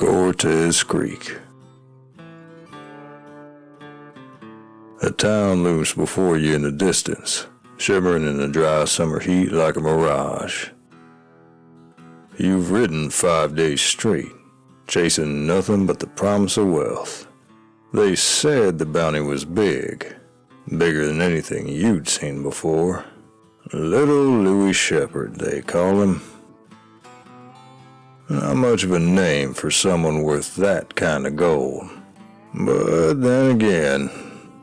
Cortez Creek. A town looms before you in the distance, shimmering in the dry summer heat like a mirage. You've ridden 5 days straight, chasing nothing but the promise of wealth. They said the bounty was big, bigger than anything you'd seen before. Little Louis Shepherd, they call him. Not much of a name for someone worth that kind of gold. But then again,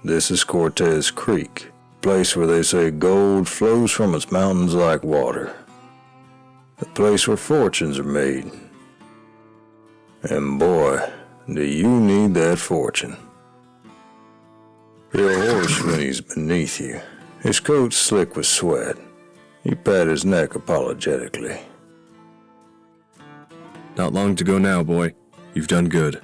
this is Cortez Creek, a place where they say gold flows from its mountains like water. A place where fortunes are made. And boy, do you need that fortune. Your horse whinnies beneath you, his coat slick with sweat. You pat his neck apologetically. Not long to go now, boy. You've done good.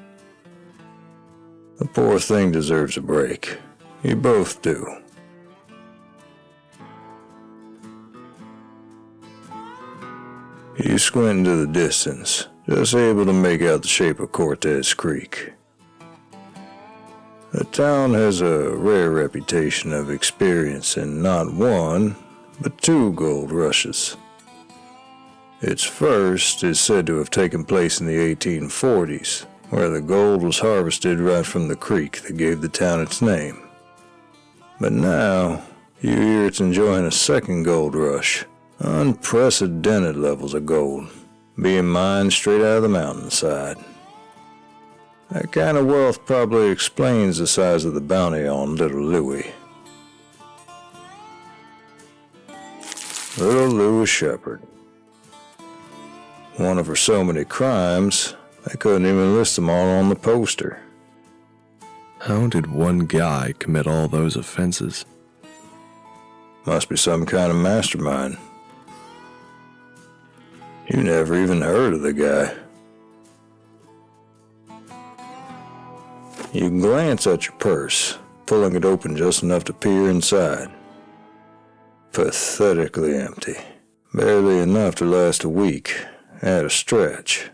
The poor thing deserves a break. You both do. You squint into the distance, just able to make out the shape of Cortez Creek. The town has a rare reputation of experiencing not one, but 2 gold rushes. Its first is said to have taken place in the 1840s, where the gold was harvested right from the creek that gave the town its name. But now, you hear it's enjoying a second gold rush, unprecedented levels of gold, being mined straight out of the mountainside. That kind of wealth probably explains the size of the bounty on Little Louis. Little Louis Shepherd. One of her so many crimes, they couldn't even list them all on the poster. How did one guy commit all those offenses? Must be some kind of mastermind. You never even heard of the guy. You glance at your purse, pulling it open just enough to peer inside. Pathetically empty. Barely enough to last a week, at a stretch.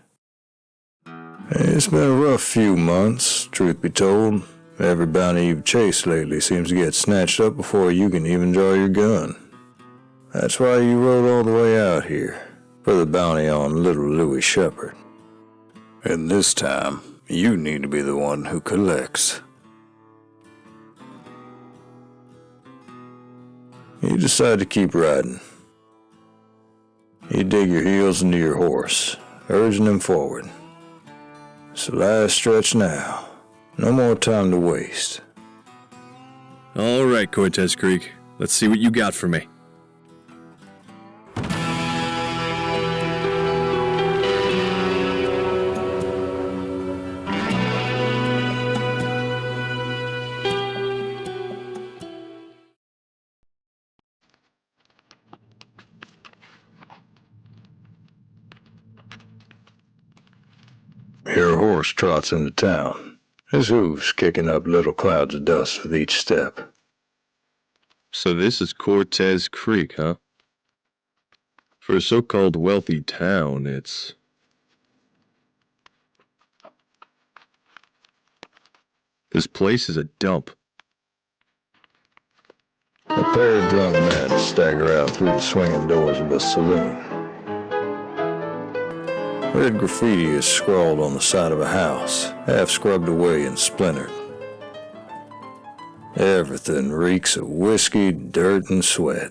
It's been a rough few months, truth be told. Every bounty you've chased lately seems to get snatched up before you can even draw your gun. That's why you rode all the way out here, for the bounty on Little Louis Shepherd. And this time, you need to be the one who collects. You decide to keep riding. You dig your heels into your horse, urging him forward. It's the last stretch now. No more time to waste. All right, Cortez Creek. Let's see what you got for me. Your horse trots into town, his hooves kicking up little clouds of dust with each step. So this is Cortez Creek, huh? For a so-called wealthy town, it's... This place is a dump. A pair of drunk men stagger out through the swinging doors of a saloon. Red graffiti is scrawled on the side of a house, half scrubbed away and splintered. Everything reeks of whiskey, dirt, and sweat.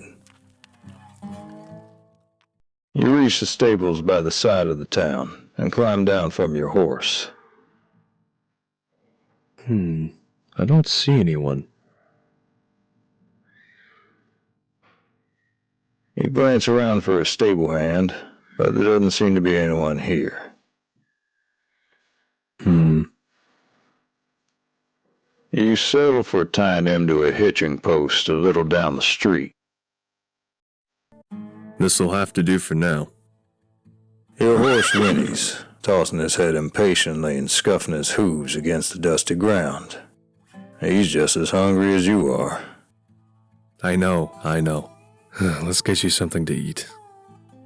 You reach the stables by the side of the town and climb down from your horse. I don't see anyone. You glance around for a stable hand, but there doesn't seem to be anyone here. You settle for tying him to a hitching post a little down the street. This'll have to do for now. Your horse whinnies, tossing his head impatiently and scuffing his hooves against the dusty ground. He's just as hungry as you are. I know. Let's get you something to eat.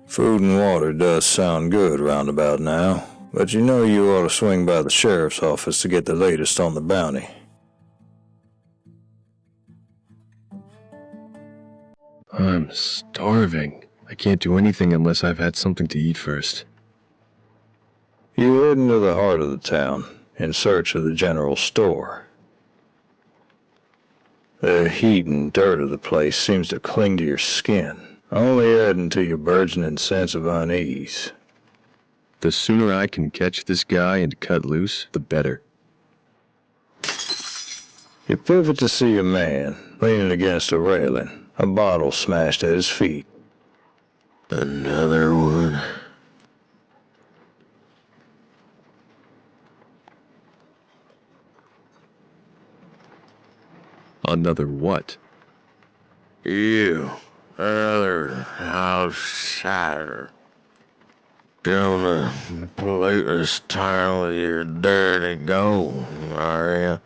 Food and water does sound good round about now, but you know you ought to swing by the sheriff's office to get the latest on the bounty. I'm starving. I can't do anything unless I've had something to eat first. You head into the heart of the town in search of the general store. The heat and dirt of the place seems to cling to your skin, only adding to your burgeoning sense of unease. The sooner I can catch this guy and cut loose, the better. You pivot to see a man leaning against a railing, a bottle smashed at his feet. Another one. Another what? You, another outsider. Gonna pollute this town with your dirty gold, are ya?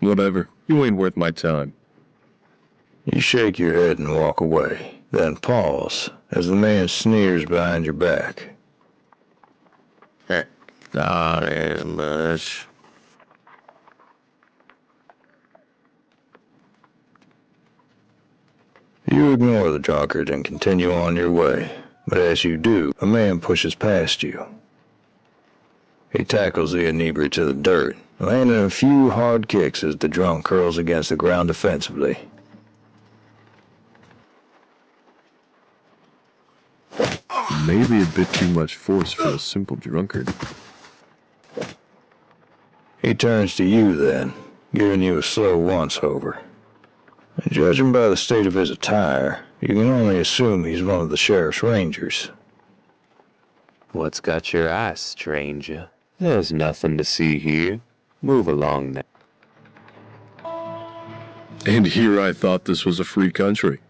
Whatever. You ain't worth my time. You shake your head and walk away, then pause as the man sneers behind your back. Not as much. You ignore the drunkard and continue on your way, but as you do, a man pushes past you. He tackles the inebriate to the dirt, landing a few hard kicks as the drunk curls against the ground defensively. Maybe a bit too much force for a simple drunkard. He turns to you then, giving you a slow once-over. Judging by the state of his attire, you can only assume he's one of the sheriff's rangers. What's got your eye, stranger? There's nothing to see here. Move along now. And here I thought this was a free country.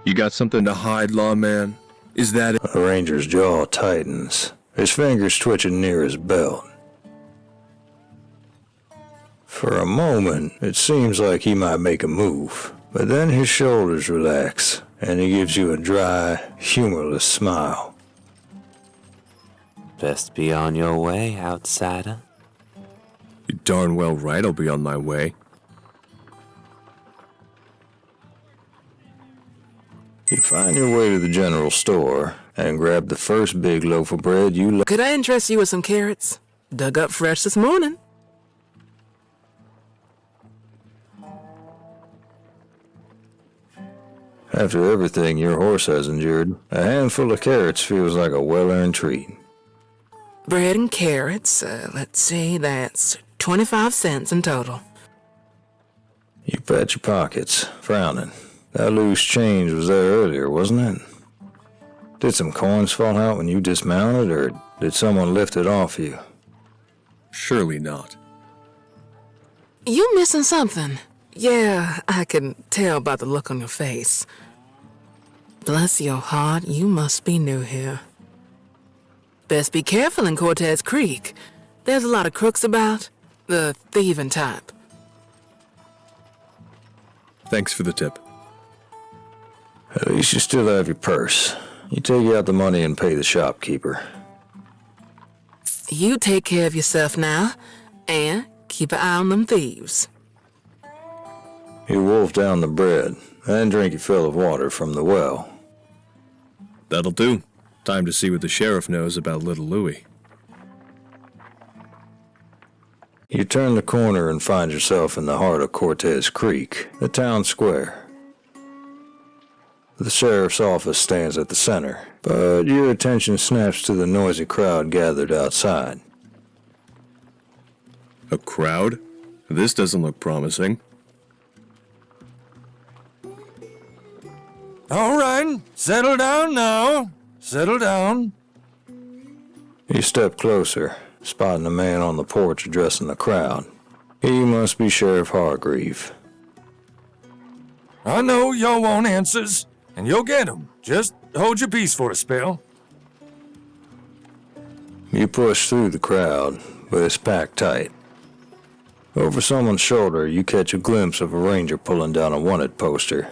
You got something to hide, lawman? Is that it? The ranger's jaw tightens, his fingers twitching near his belt. For a moment, it seems like he might make a move, but then his shoulders relax, and he gives you a dry, humorless smile. Best be on your way, outsider. You're darn well right I'll be on my way. You find your way to the general store and grab the first big loaf of bread you Could I interest you with some carrots? Dug up fresh this morning. After everything your horse has endured, a handful of carrots feels like a well-earned treat. Bread and carrots, let's see, that's 25 cents in total. You pat your pockets, frowning. That loose change was there earlier, wasn't it? Did some coins fall out when you dismounted, or did someone lift it off you? Surely not. You missing something? Yeah, I can tell by the look on your face. Bless your heart, you must be new here. Best be careful in Cortez Creek. There's a lot of crooks about, the thieving type. Thanks for the tip. At least you still have your purse. You take out the money and pay the shopkeeper. You take care of yourself now, and keep an eye on them thieves. You wolf down the bread, then drink your fill of water from the well. That'll do. Time to see what the sheriff knows about little Louie. You turn the corner and find yourself in the heart of Cortez Creek, the town square. The sheriff's office stands at the center, but your attention snaps to the noisy crowd gathered outside. A crowd? This doesn't look promising. All right, settle down now. Settle down. You step closer, spotting a man on the porch addressing the crowd. He must be Sheriff Hargreave. I know y'all want answers, and you'll get them. Just hold your peace for a spell. You push through the crowd, but it's packed tight. Over someone's shoulder, you catch a glimpse of a ranger pulling down a wanted poster.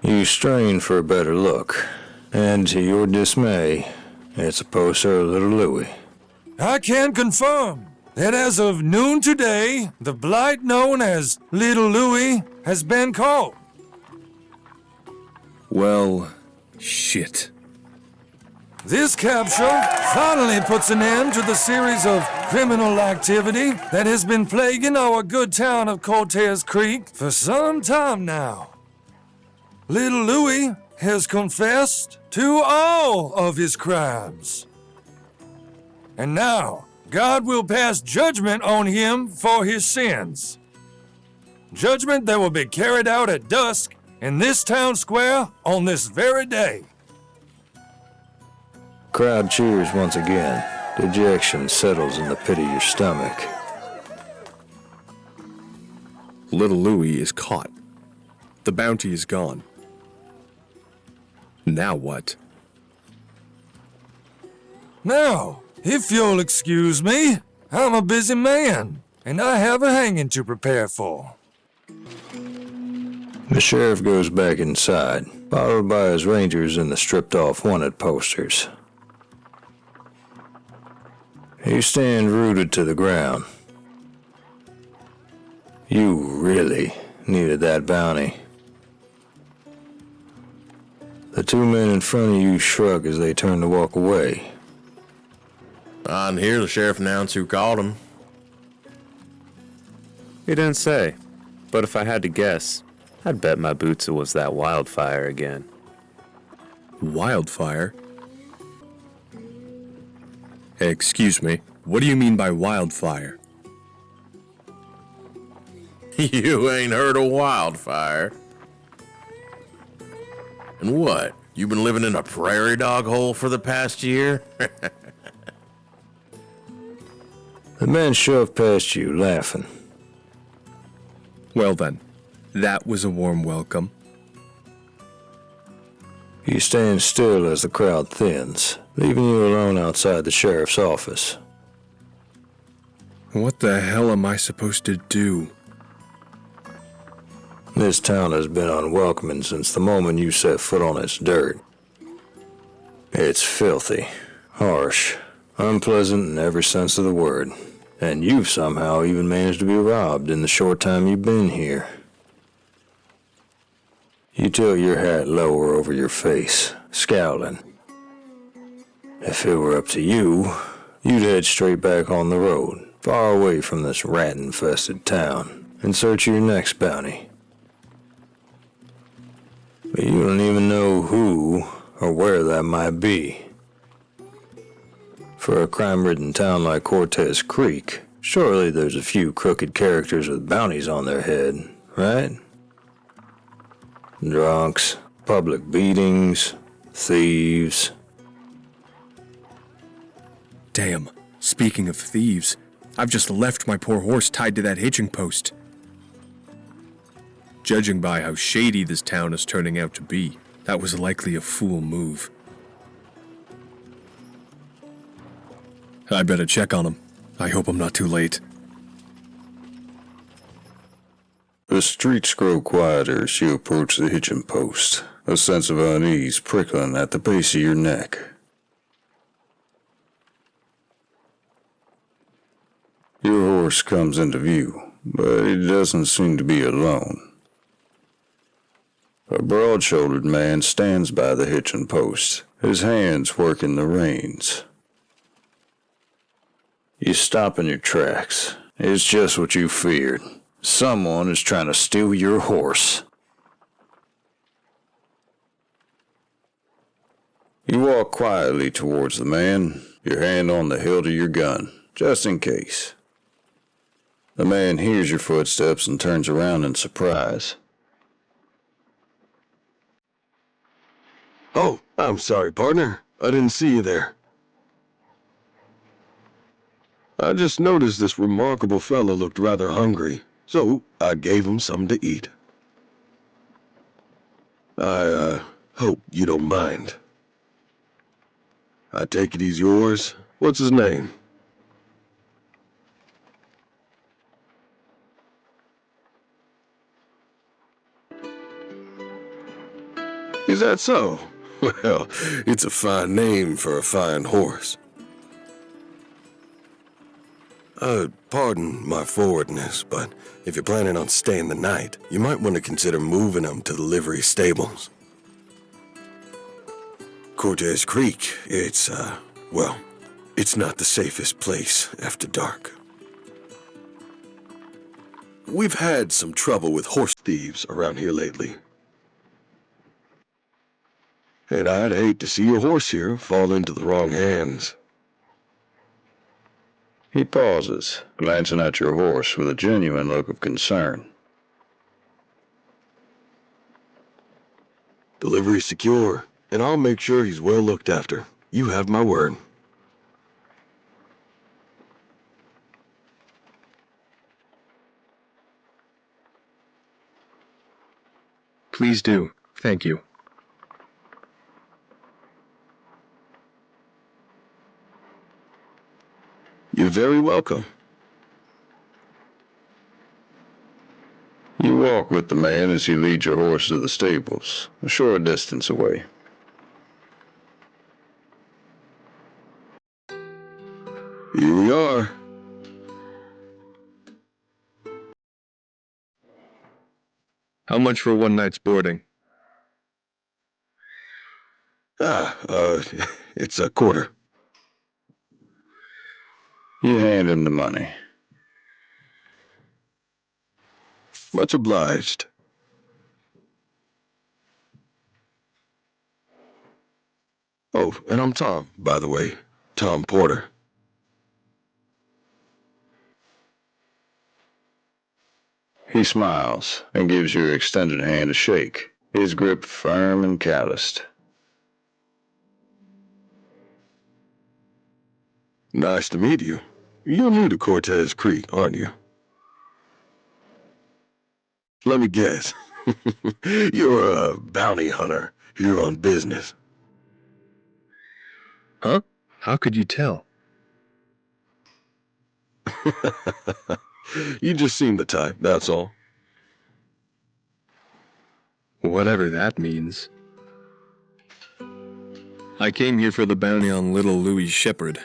You strain for a better look, and to your dismay, it's a poster of little Louie. I can confirm that as of noon today, the blight known as Little Louie has been caught. Well, shit. This capture finally puts an end to the series of criminal activity that has been plaguing our good town of Cortez Creek for some time now. Little Louie has confessed to all of his crimes. And now, God will pass judgment on him for his sins. Judgment that will be carried out at dusk in this town square on this very day. Crowd cheers once again. Dejection settles in the pit of your stomach. Little Louie is caught. The bounty is gone. Now what? Now, if you'll excuse me, I'm a busy man, and I have a hanging to prepare for. The sheriff goes back inside, followed by his rangers and the stripped-off wanted posters. You stand rooted to the ground. You really needed that bounty. The two men in front of you shrug as they turn to walk away. I didn't hear the sheriff announce who caught him. He didn't say, but if I had to guess, I'd bet my boots it was that wildfire again. Wildfire? Hey, excuse me. What do you mean by wildfire? You ain't heard of wildfire. And what? You been living in a prairie dog hole for the past year? The men shove past you, laughing. Well then, that was a warm welcome. You stand still as the crowd thins, leaving you alone outside the sheriff's office. What the hell am I supposed to do? This town has been unwelcoming since the moment you set foot on its dirt. It's filthy, harsh, unpleasant in every sense of the word, and you've somehow even managed to be robbed in the short time you've been here. You tilt your hat lower over your face, scowling. If it were up to you, you'd head straight back on the road, far away from this rat-infested town, in search of your next bounty. But you don't even know who or where that might be. For a crime-ridden town like Cortez Creek, surely there's a few crooked characters with bounties on their head, right? Drunks, public beatings, thieves. Damn, speaking of thieves, I've just left my poor horse tied to that hitching post. Judging by how shady this town is turning out to be, that was likely a fool move. I better check on him. I hope I'm not too late. The streets grow quieter as you approach the hitching post, a sense of unease prickling at the base of your neck. Your horse comes into view, but he doesn't seem to be alone. A broad-shouldered man stands by the hitching post, his hands working the reins. You stop in your tracks. It's just what you feared. Someone is trying to steal your horse. You walk quietly towards the man, your hand on the hilt of your gun, just in case. The man hears your footsteps and turns around in surprise. Oh, I'm sorry, partner. I didn't see you there. I just noticed this remarkable fellow looked rather hungry, so I gave him something to eat. I hope you don't mind. I take it he's yours? What's his name? Is that so? Well, it's a fine name for a fine horse. Pardon my forwardness, but if you're planning on staying the night, you might want to consider moving them to the livery stables. Cortez Creek, it's not the safest place after dark. We've had some trouble with horse thieves around here lately. And I'd hate to see a horse here fall into the wrong hands. He pauses, glancing at your horse with a genuine look of concern. Delivery's secure, and I'll make sure he's well looked after. You have my word. Please do. Thank you. You're very welcome. You walk with the man as he leads your horse to the stables, a short distance away. Here we are. How much for one night's boarding? It's a quarter. You hand him the money. Much obliged. Oh, and I'm Tom, by the way. Tom Porter. He smiles and gives your extended hand a shake, his grip firm and calloused. Nice to meet you. You're new to Cortez Creek, aren't you? Let me guess. You're a bounty hunter here on business. Huh? How could you tell? You just seem the type, that's all. Whatever that means. I came here for the bounty on little Louis Shepherd,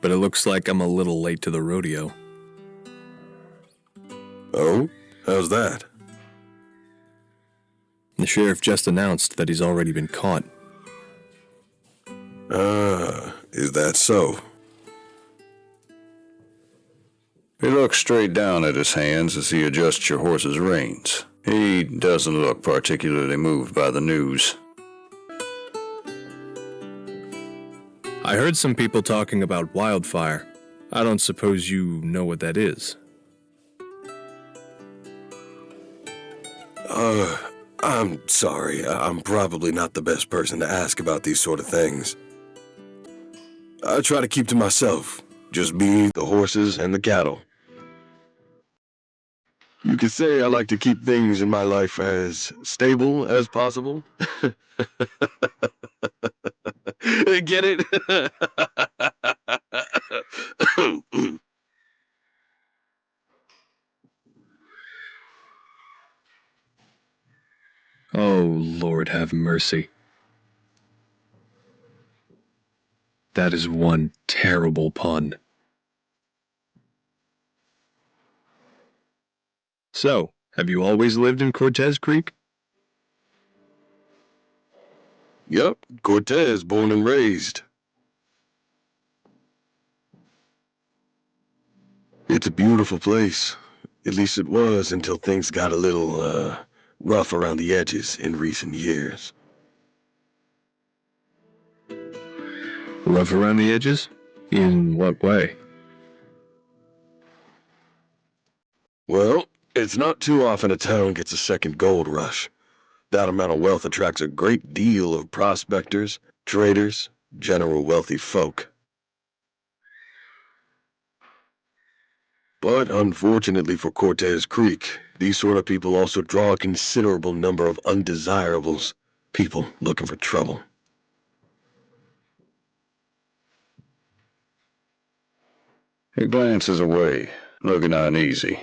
but it looks like I'm a little late to the rodeo. Oh? How's that? The sheriff just announced that he's already been caught. Is that so? He looks straight down at his hands as he adjusts your horse's reins. He doesn't look particularly moved by the news. I heard some people talking about wildfire. I don't suppose you know what that is. I'm sorry. I'm probably not the best person to ask about these sort of things. I try to keep to myself. Just me, the horses, and the cattle. You could say I like to keep things in my life as stable as possible. Get it? Oh, Lord have mercy. That is one terrible pun. So, have you always lived in Cortez Creek? Yep, Cortez, born and raised. It's a beautiful place. At least it was until things got a little, rough around the edges in recent years. Rough around the edges? In what way? Well, it's not too often a town gets a second gold rush. That amount of wealth attracts a great deal of prospectors, traders, general wealthy folk. But unfortunately for Cortez Creek, these sort of people also draw a considerable number of undesirables, people looking for trouble. He glances away, looking uneasy.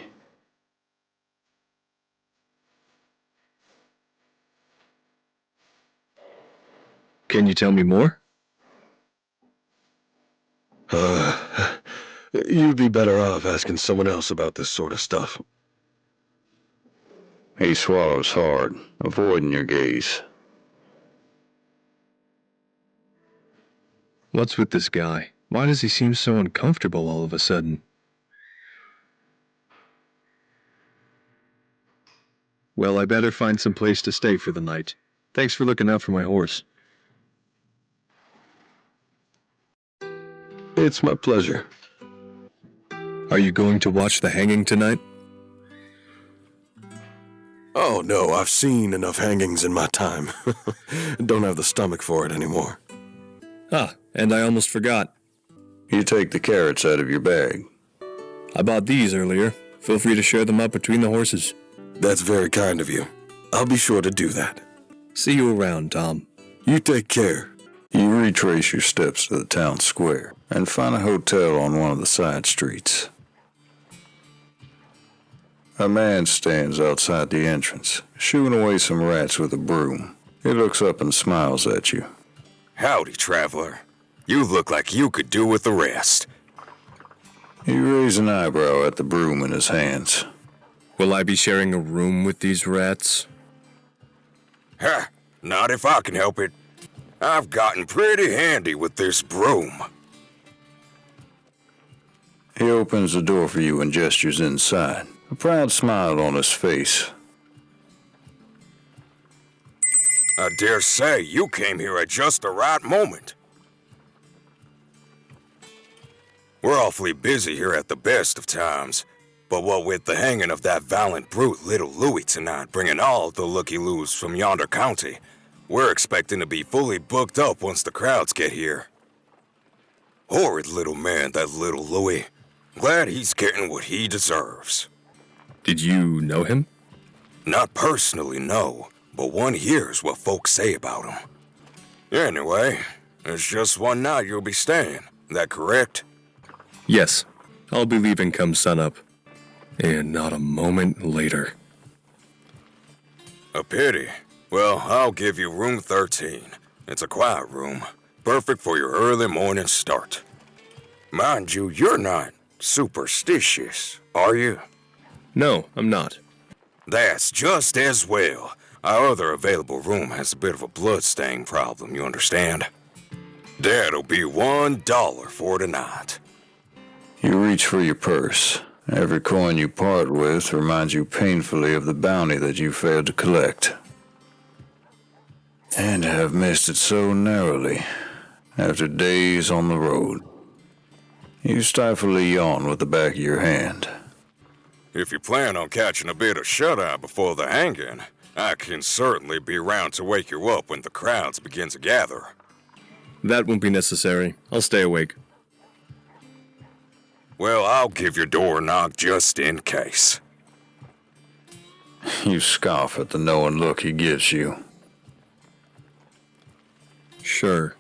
Can you tell me more? You'd be better off asking someone else about this sort of stuff. He swallows hard, avoiding your gaze. What's with this guy? Why does he seem so uncomfortable all of a sudden? Well, I better find some place to stay for the night. Thanks for looking out for my horse. It's my pleasure. Are you going to watch the hanging tonight? Oh no, I've seen enough hangings in my time. Don't have the stomach for it anymore. Ah, and I almost forgot. You take the carrots out of your bag. I bought these earlier. Feel free to share them up between the horses. That's very kind of you. I'll be sure to do that. See you around, Tom. You take care. You retrace your steps to the town square and find a hotel on one of the side streets. A man stands outside the entrance, shooing away some rats with a broom. He looks up and smiles at you. Howdy, traveler. You look like you could do with the rest. You raise an eyebrow at the broom in his hands. Will I be sharing a room with these rats? Ha! Not if I can help it. I've gotten pretty handy with this broom. He opens the door for you and gestures inside, a proud smile on his face. I dare say you came here at just the right moment. We're awfully busy here at the best of times, but what with the hanging of that valiant brute Little Louie tonight bringing all the looky-loos from yonder county, we're expecting to be fully booked up once the crowds get here. Horrid little man, that Little Louie. Glad he's getting what he deserves. Did you know him? Not personally, no, but one hears what folks say about him. Anyway, it's just one night you'll be staying, that correct? Yes. I'll be leaving come sunup. And not a moment later. A pity. Well, I'll give you room 13. It's a quiet room, perfect for your early morning start. Mind you, you're not superstitious, are you? No, I'm not. That's just as well. Our other available room has a bit of a bloodstain problem, you understand? That'll be $1 for tonight. You reach for your purse. Every coin you part with reminds you painfully of the bounty that you failed to collect. And have missed it so narrowly, after days on the road. You stifle a yawn with the back of your hand. If you plan on catching a bit of shut-eye before the hanging, I can certainly be around to wake you up when the crowds begin to gather. That won't be necessary. I'll stay awake. Well, I'll give your door a knock just in case. You scoff at the knowing look he gives you. Sure.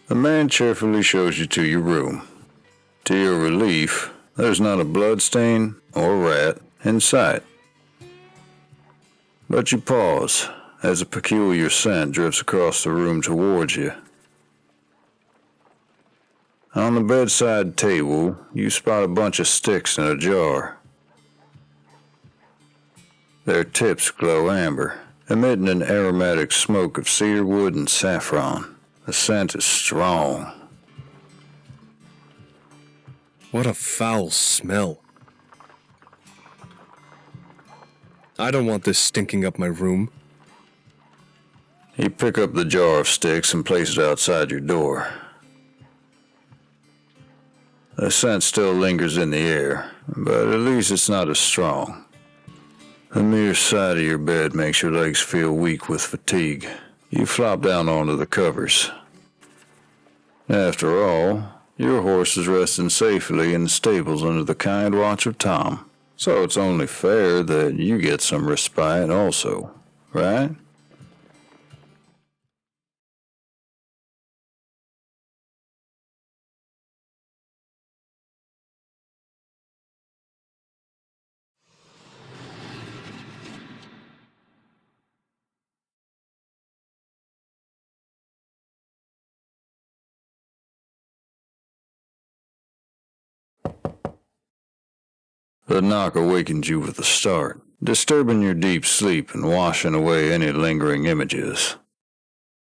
The man cheerfully shows you to your room. To your relief, there's not a bloodstain or rat in sight. But you pause as a peculiar scent drifts across the room towards you. On the bedside table, you spot a bunch of sticks in a jar. Their tips glow amber, emitting an aromatic smoke of cedar wood and saffron. The scent is strong. What a foul smell. I don't want this stinking up my room. You pick up the jar of sticks and place it outside your door. The scent still lingers in the air, but at least it's not as strong. The mere sight of your bed makes your legs feel weak with fatigue. You flop down onto the covers. After all, your horse is resting safely in the stables under the kind watch of Tom. So it's only fair that you get some respite also, right? The knock awakens you with a start, disturbing your deep sleep and washing away any lingering images.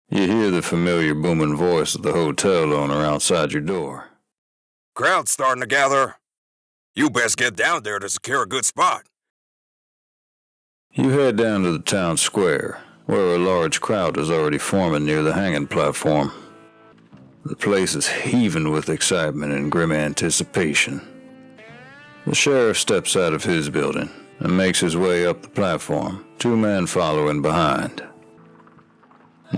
You hear the familiar booming voice of the hotel owner outside your door. Crowd's starting to gather. You best get down there to secure a good spot. You head down to the town square, where a large crowd is already forming near the hanging platform. The place is heaving with excitement and grim anticipation. The sheriff steps out of his building and makes his way up the platform, 2 men following behind.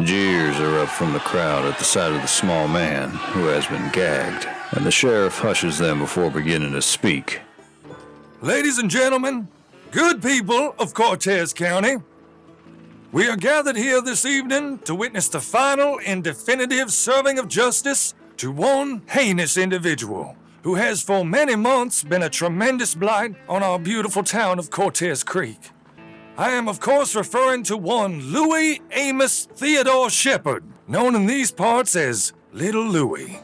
Jeers are up from the crowd at the sight of the small man who has been gagged, and the sheriff hushes them before beginning to speak. Ladies and gentlemen, good people of Cortez County, we are gathered here this evening to witness the final and definitive serving of justice to one heinous individual who has for many months been a tremendous blight on our beautiful town of Cortez Creek. I am, of course, referring to one Louis Amos Theodore Shepard, known in these parts as Little Louis.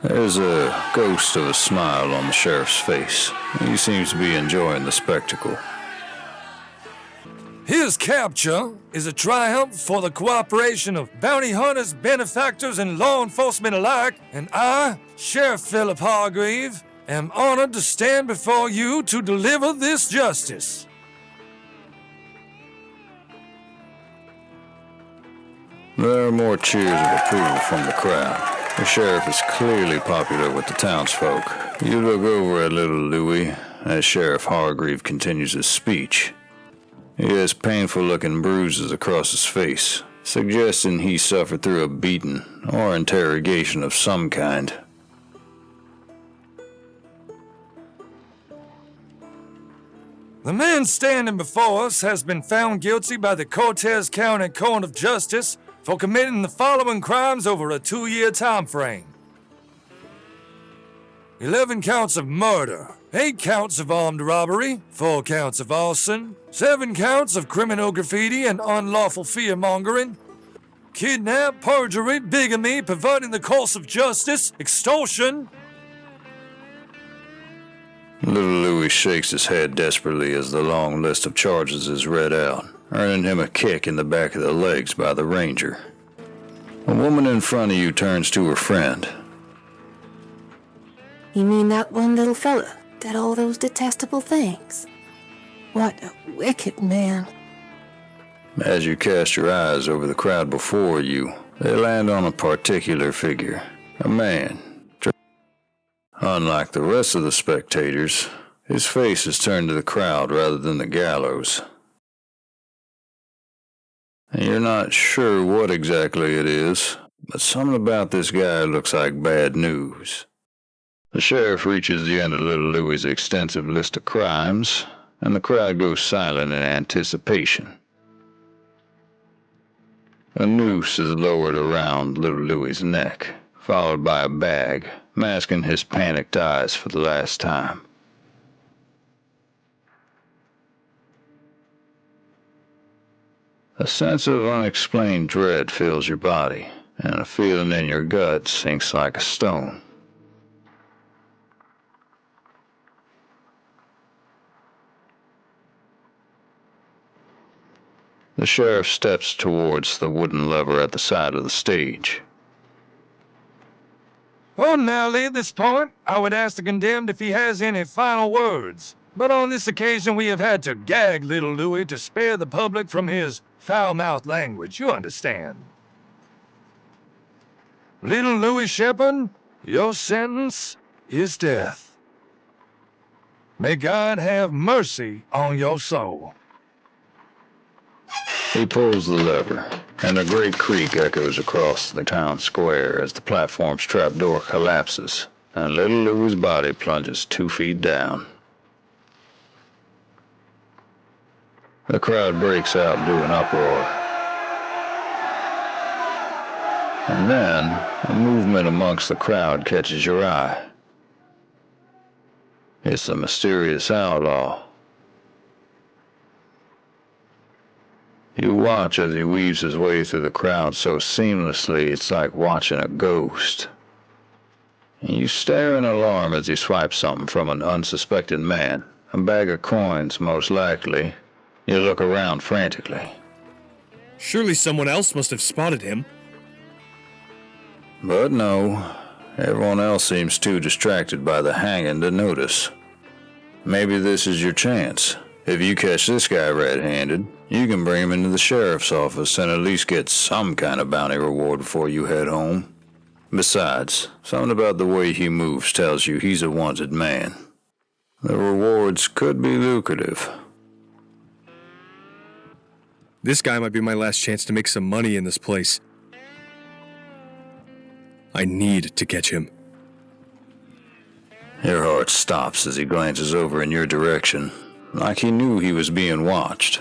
There's a ghost of a smile on the sheriff's face. He seems to be enjoying the spectacle. His capture is a triumph for the cooperation of bounty hunters, benefactors, and law enforcement alike, and I, Sheriff Philip Hargreave, am honored to stand before you to deliver this justice. There are more cheers of approval from the crowd. The sheriff is clearly popular with the townsfolk. You look over at Little Louis as Sheriff Hargreave continues his speech. He has painful-looking bruises across his face, suggesting he suffered through a beating or interrogation of some kind. The man standing before us has been found guilty by the Cortez County Court of Justice for committing the following crimes over a 2-year time frame. 11 counts of murder, 8 counts of armed robbery, 4 counts of arson, 7 counts of criminal graffiti and unlawful fear-mongering, kidnap, perjury, bigamy, perverting the course of justice, extortion. Little Louis shakes his head desperately as the long list of charges is read out, earning him a kick in the back of the legs by the ranger. A woman in front of you turns to her friend. You mean that one little fella did all those detestable things? What a wicked man. As you cast your eyes over the crowd before you, they land on a particular figure, a man. Unlike the rest of the spectators, his face is turned to the crowd rather than the gallows. And you're not sure what exactly it is, but something about this guy looks like bad news. The sheriff reaches the end of Little Louis's extensive list of crimes, and the crowd goes silent in anticipation. A noose is lowered around Little Louis's neck, followed by a bag, masking his panicked eyes for the last time. A sense of unexplained dread fills your body, and a feeling in your gut sinks like a stone. The sheriff steps towards the wooden lever at the side of the stage. Ordinarily, at this point, I would ask the condemned if he has any final words. But on this occasion, we have had to gag Little Louis to spare the public from his foul-mouthed language, you understand. Little Louis Shepard, your sentence is death. May God have mercy on your soul. He pulls the lever, and a great creak echoes across the town square as the platform's trapdoor collapses, and Little Louis's body plunges 2 feet down. The crowd breaks out into an uproar. And then, a movement amongst the crowd catches your eye. It's the mysterious outlaw. You watch as he weaves his way through the crowd so seamlessly it's like watching a ghost. You stare in alarm as he swipes something from an unsuspecting man. A bag of coins, most likely. You look around frantically. Surely someone else must have spotted him. But no, everyone else seems too distracted by the hanging to notice. Maybe this is your chance. If you catch this guy red-handed, you can bring him into the sheriff's office and at least get some kind of bounty reward before you head home. Besides, something about the way he moves tells you he's a wanted man. The rewards could be lucrative. This guy might be my last chance to make some money in this place. I need to catch him. Your heart stops as he glances over in your direction, like he knew he was being watched.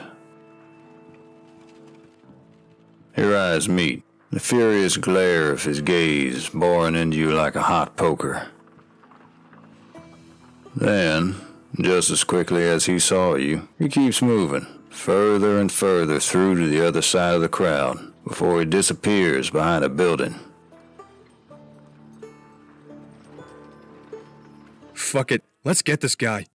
Your eyes meet, the furious glare of his gaze boring into you like a hot poker. Then, just as quickly as he saw you, he keeps moving, further and further through to the other side of the crowd, before he disappears behind a building. Fuck it, let's get this guy.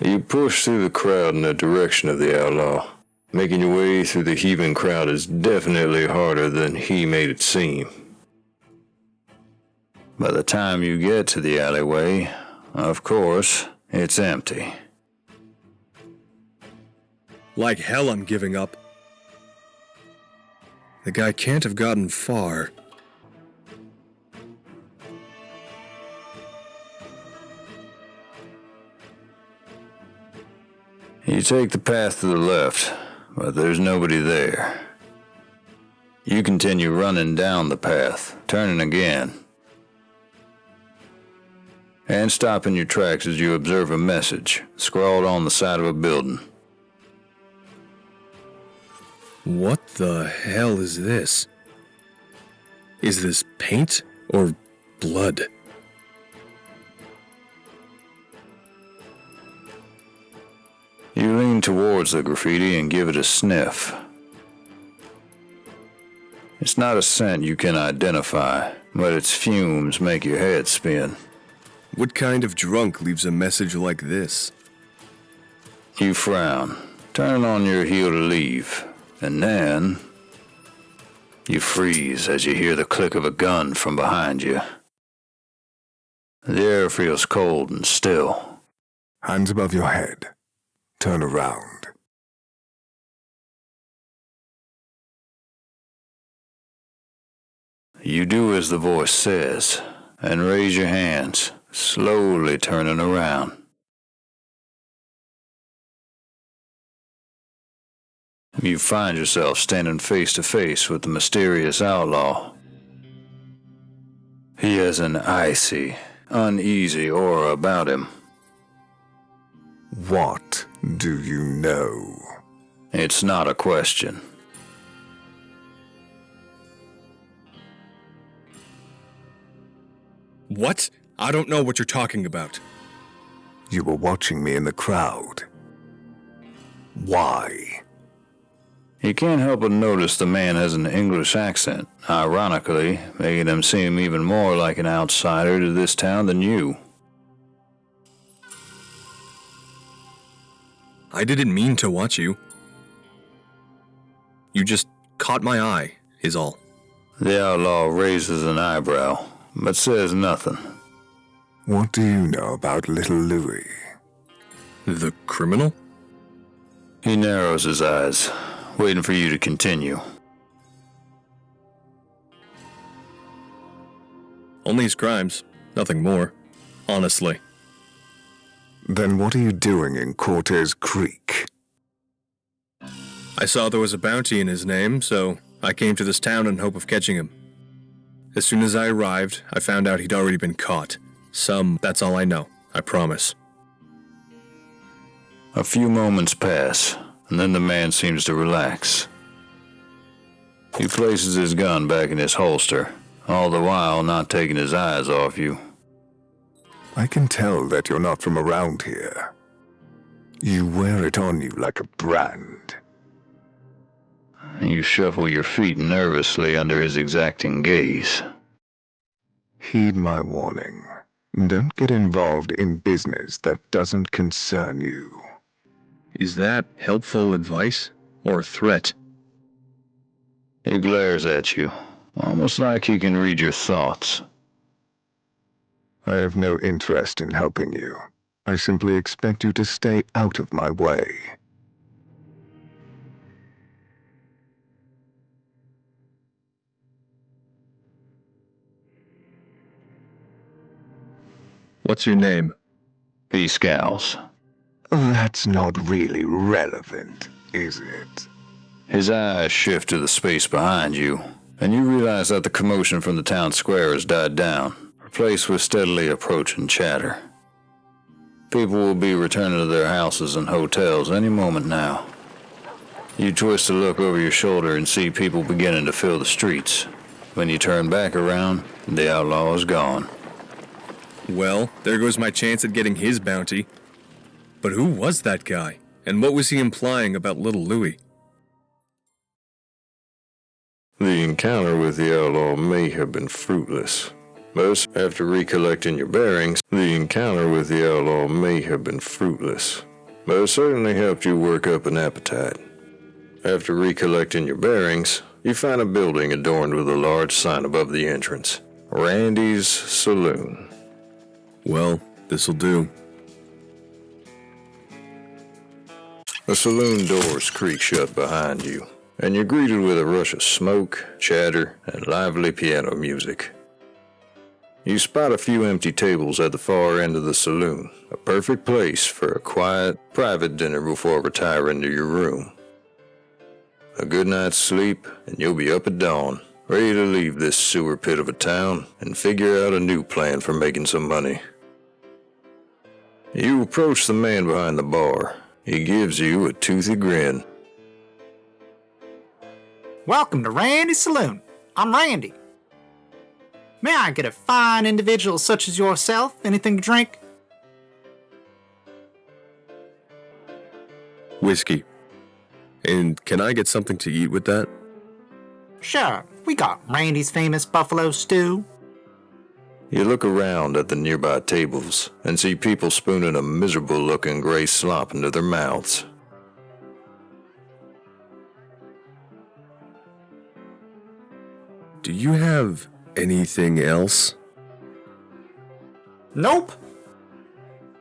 You push through the crowd in the direction of the outlaw. Making your way through the heaving crowd is definitely harder than he made it seem. By the time you get to the alleyway, of course, it's empty. Like hell I'm giving up. The guy can't have gotten far. You take the path to the left, but there's nobody there. You continue running down the path, turning again, and stop in your tracks as you observe a message scrawled on the side of a building. What the hell is this? Is this paint or blood? You lean towards the graffiti and give it a sniff. It's not a scent you can identify, but its fumes make your head spin. What kind of drunk leaves a message like this? You frown, turn on your heel to leave, and then you freeze as you hear the click of a gun from behind you. The air feels cold and still. Hands above your head. Turn around. You do as the voice says, and raise your hands, slowly turning around. You find yourself standing face to face with the mysterious outlaw. He has an icy, uneasy aura about him. What do you know? It's not a question. What? I don't know what you're talking about. You were watching me in the crowd. Why? You can't help but notice the man has an English accent, ironically, making him seem even more like an outsider to this town than you. I didn't mean to watch you. You just caught my eye, is all. The outlaw raises an eyebrow, but says nothing. What do you know about little Louis? The criminal? He narrows his eyes, waiting for you to continue. Only his crimes, nothing more. Honestly. Then what are you doing in Cortez Creek? I saw there was a bounty in his name, so I came to this town in hope of catching him. As soon as I arrived, I found out he'd already been caught. That's all I know, I promise. A few moments pass, and then the man seems to relax. He places his gun back in his holster, all the while not taking his eyes off you. I can tell that you're not from around here. You wear it on you like a brand. You shuffle your feet nervously under his exacting gaze. Heed my warning. Don't get involved in business that doesn't concern you. Is that helpful advice or a threat? He glares at you, almost like he can read your thoughts. I have no interest in helping you. I simply expect you to stay out of my way. What's your name? He scowls. That's not really relevant, is it? His eyes shift to the space behind you, and you realize that the commotion from the town square has died down, replaced with steadily approaching chatter. People will be returning to their houses and hotels any moment now. You twist to look over your shoulder and see people beginning to fill the streets. When you turn back around, the outlaw is gone. Well, there goes my chance at getting his bounty. But who was that guy? And what was he implying about little Louis? The encounter with the outlaw may have been fruitless. But after recollecting your bearings, the encounter with the outlaw may have been fruitless. But it certainly helped you work up an appetite. After recollecting your bearings, you find a building adorned with a large sign above the entrance. Randy's Saloon. Well, this'll do. The saloon doors creak shut behind you, and you're greeted with a rush of smoke, chatter, and lively piano music. You spot a few empty tables at the far end of the saloon, a perfect place for a quiet, private dinner before retiring to your room. A good night's sleep, and you'll be up at dawn, ready to leave this sewer pit of a town and figure out a new plan for making some money. You approach the man behind the bar. He gives you a toothy grin. Welcome to Randy's Saloon. I'm Randy. May I get a fine individual such as yourself anything to drink? Whiskey. And can I get something to eat with that? Sure, we got Randy's famous buffalo stew. You look around at the nearby tables and see people spooning a miserable-looking gray slop into their mouths. Do you have anything else? Nope.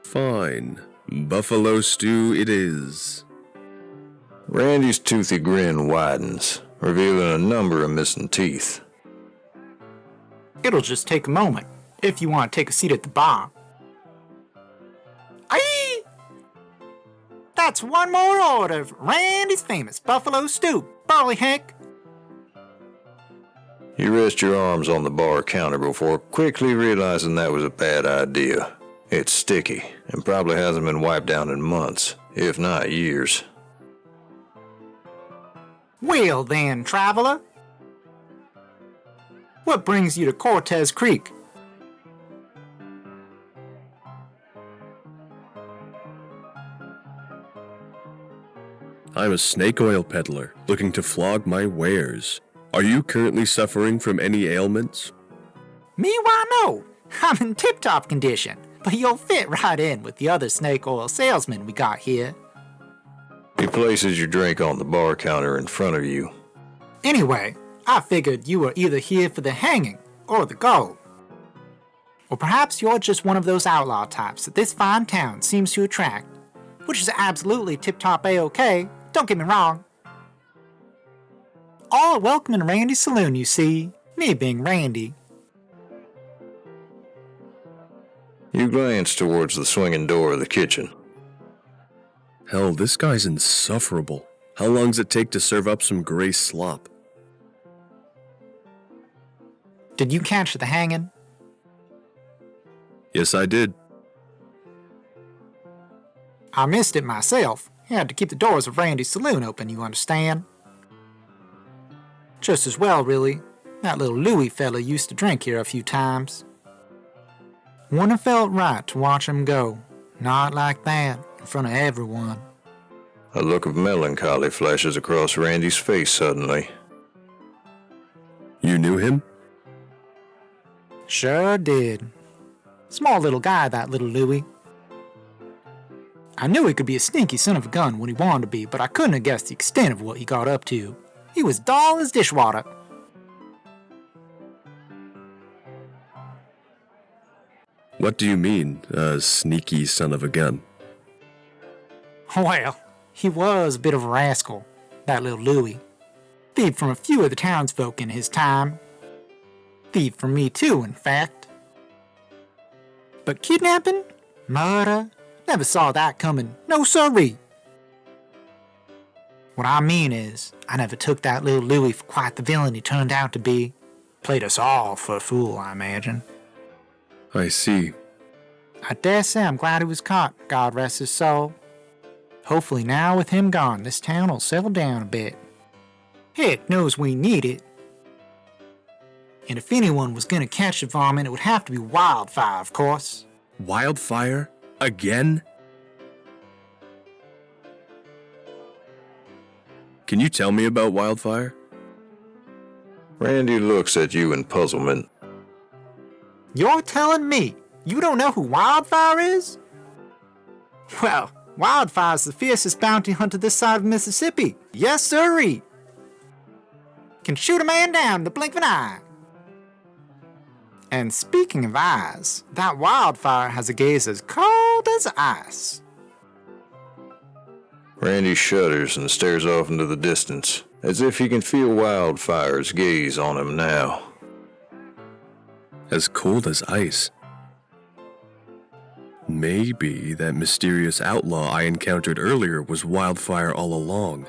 Fine. Buffalo stew it is. Randy's toothy grin widens, revealing a number of missing teeth. It'll just take a moment, if you want to take a seat at the bar. Aye! That's one more order of Randy's famous buffalo stew, Barley Hank. You rest your arms on the bar counter before quickly realizing that was a bad idea. It's sticky, and probably hasn't been wiped down in months, if not years. Well then, traveler. What brings you to Cortez Creek? I'm a snake oil peddler, looking to flog my wares. Are you currently suffering from any ailments? Me, why no? I'm in tip-top condition, but you'll fit right in with the other snake oil salesmen we got here. He places your drink on the bar counter in front of you. Anyway, I figured you were either here for the hanging or the gold. Or perhaps you're just one of those outlaw types that this fine town seems to attract, which is absolutely tip-top A-OK, don't get me wrong. All are welcome in Randy's Saloon, you see, me being Randy. You glance towards the swinging door of the kitchen. Hell, this guy's insufferable. How long does it take to serve up some gray slop? Did you catch the hanging? Yes, I did. I missed it myself. Had to keep the doors of Randy's Saloon open, you understand? Just as well, really. That little Louis fella used to drink here a few times. Wouldn't have felt right to watch him go. Not like that, in front of everyone. A look of melancholy flashes across Randy's face suddenly. You knew him? Sure did. Small little guy, that little Louie. I knew he could be a sneaky son of a gun when he wanted to be, but I couldn't have guessed the extent of what he got up to. He was dull as dishwater. What do you mean, a sneaky son of a gun? Well, he was a bit of a rascal, that little Louie. Thieved from a few of the townsfolk in his time. Thieved from me too, in fact. But kidnapping? Murder? Never saw that coming. No sirree. What I mean is, I never took that little Louie for quite the villain he turned out to be. Played us all for a fool, I imagine. I see. I dare say I'm glad he was caught, God rest his soul. Hopefully now with him gone, this town will settle down a bit. Heck knows we need it. And if anyone was gonna catch the varmint, it would have to be Wildfire, of course. Wildfire? Again? Can you tell me about Wildfire? Randy looks at you in puzzlement. You're telling me you don't know who Wildfire is? Well, Wildfire's the fiercest bounty hunter this side of Mississippi. Yes, sirree. Can shoot a man down in the blink of an eye. And speaking of eyes, that Wildfire has a gaze as cold as ice. Randy shudders and stares off into the distance, as if he can feel Wildfire's gaze on him now. As cold as ice. Maybe that mysterious outlaw I encountered earlier was Wildfire all along.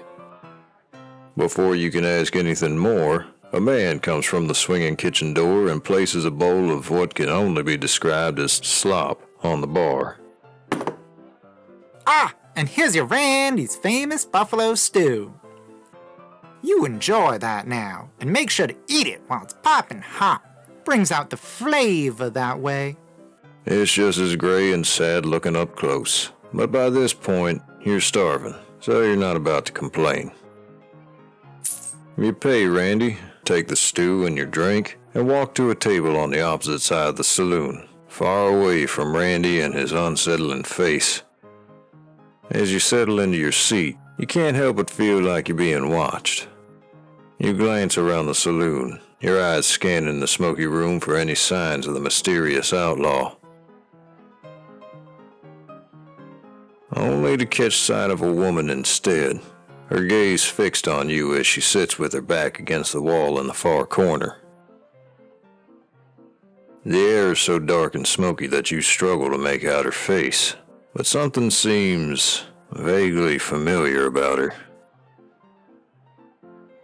Before you can ask anything more, a man comes from the swinging kitchen door and places a bowl of what can only be described as slop on the bar. Ah, and here's your Randy's famous buffalo stew. You enjoy that now, and make sure to eat it while it's piping hot. Brings out the flavor that way. It's just as gray and sad looking up close, but by this point, you're starving, so you're not about to complain. You pay Randy, take the stew and your drink, and walk to a table on the opposite side of the saloon, far away from Randy and his unsettling face. As you settle into your seat, you can't help but feel like you're being watched. You glance around the saloon, your eyes scanning the smoky room for any signs of the mysterious outlaw. Only to catch sight of a woman instead, her gaze fixed on you as she sits with her back against the wall in the far corner. The air is so dark and smoky that you struggle to make out her face, but something seems vaguely familiar about her.